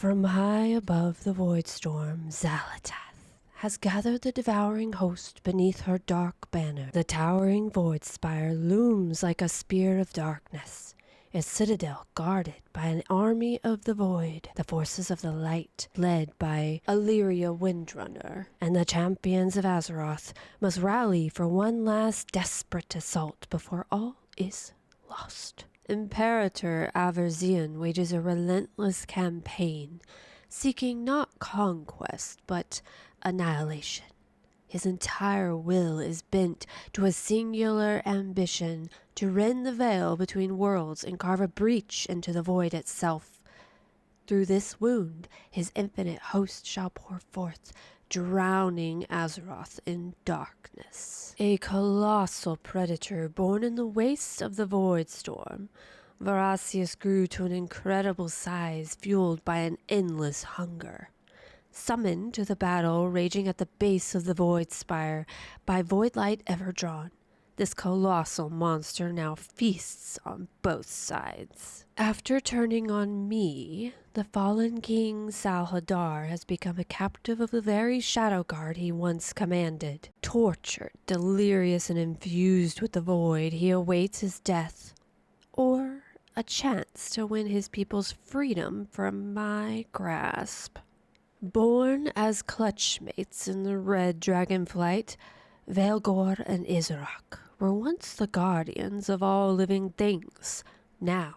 From high above the void storm, Xal'atath has gathered the devouring host beneath her dark banner. The towering void spire looms like a spear of darkness, its citadel guarded by an army of the void, the forces of the light led by Illyria Windrunner, and the champions of Azeroth must rally for one last desperate assault before all is lost. Imperator Averzian wages a relentless campaign, seeking not conquest, but annihilation. His entire will is bent to a singular ambition to rend the veil between worlds and carve a breach into the void itself. Through this wound, his infinite host shall pour forth, drowning Azeroth in darkness. A colossal predator born in the wastes of the void storm, Veracius grew to an incredible size fueled by an endless hunger. Summoned to the battle raging at the base of the void spire by void light ever drawn, this colossal monster now feasts on both sides. After turning on me, the fallen king Xal'atath has become a captive of the very shadow guard he once commanded. Tortured, delirious, and infused with the void, he awaits his death, or a chance to win his people's freedom from my grasp. Born as clutchmates in the Red Dragonflight, Velgor and Isaac were once the guardians of all living things. Now,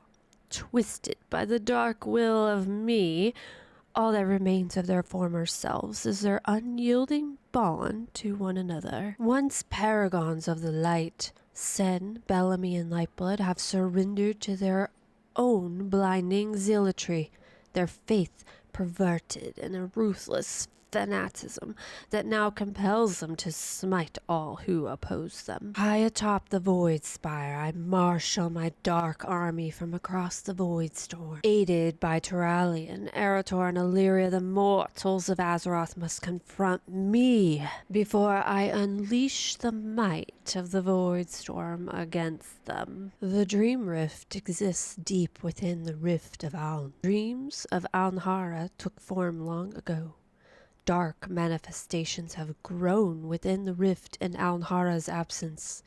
twisted by the dark will of me, all that remains of their former selves is their unyielding bond to one another. Once paragons of the light, Sen, Bellamy, and Lightblood have surrendered to their own blinding zealotry, their faith perverted in a ruthless fanaticism that now compels them to smite all who oppose them. High atop the void spire, I marshal my dark army from across the void storm. Aided by Turalian, Erator, and Illyria, the mortals of Azeroth must confront me before I unleash the might of the void storm against them. The Dream Rift exists deep within the Rift of Aln. Dreams of Alnhara took form long ago. Dark manifestations have grown within the rift in Alnhara's absence,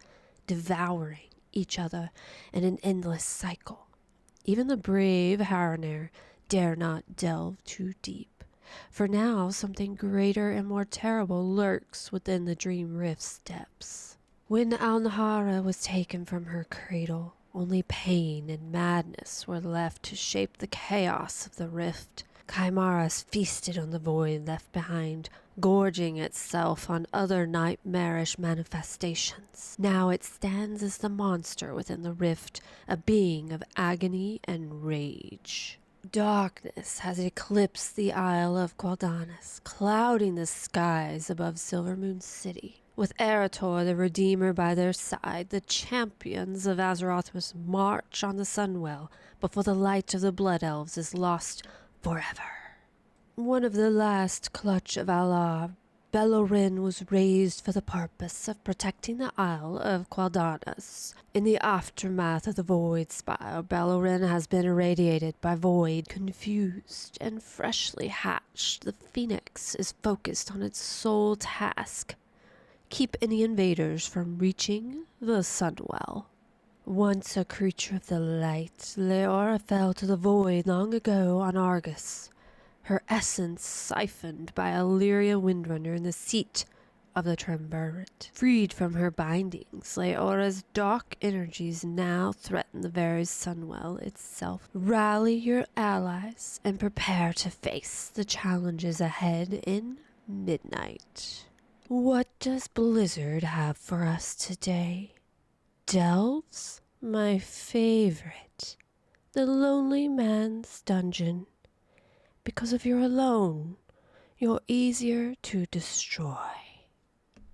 devouring each other in an endless cycle. Even the brave Haraner dare not delve too deep, for now something greater and more terrible lurks within the Dream Rift's depths. When Alnhara was taken from her cradle, only pain and madness were left to shape the chaos of the rift. Chimaras feasted on the void left behind, gorging itself on other nightmarish manifestations. Now it stands as the monster within the rift, a being of agony and rage. Darkness has eclipsed the Isle of Qualdanis, clouding the skies above Silvermoon City. With Erator, the Redeemer, by their side, the champions of Azeroth must march on the Sunwell before the light of the Blood Elves is lost forever. One of the last clutch of Allah, Bellorin was raised for the purpose of protecting the Isle of Qualdanis. In the aftermath of the Void Spire, Bellorin has been irradiated by Void. Confused and freshly hatched, the Phoenix is focused on its sole task: keep any invaders from reaching the Sunwell. Once a creature of the light, Leora fell to the void long ago on Argus, her essence siphoned by Illyria Windrunner in the seat of the Triumvirate. Freed from her bindings, Leora's dark energies now threaten the very Sunwell itself. Rally your allies and prepare to face the challenges ahead in midnight. What does Blizzard have for us today? Delves? My favorite. The Lonely Man's Dungeon. Because if you're alone, you're easier to destroy.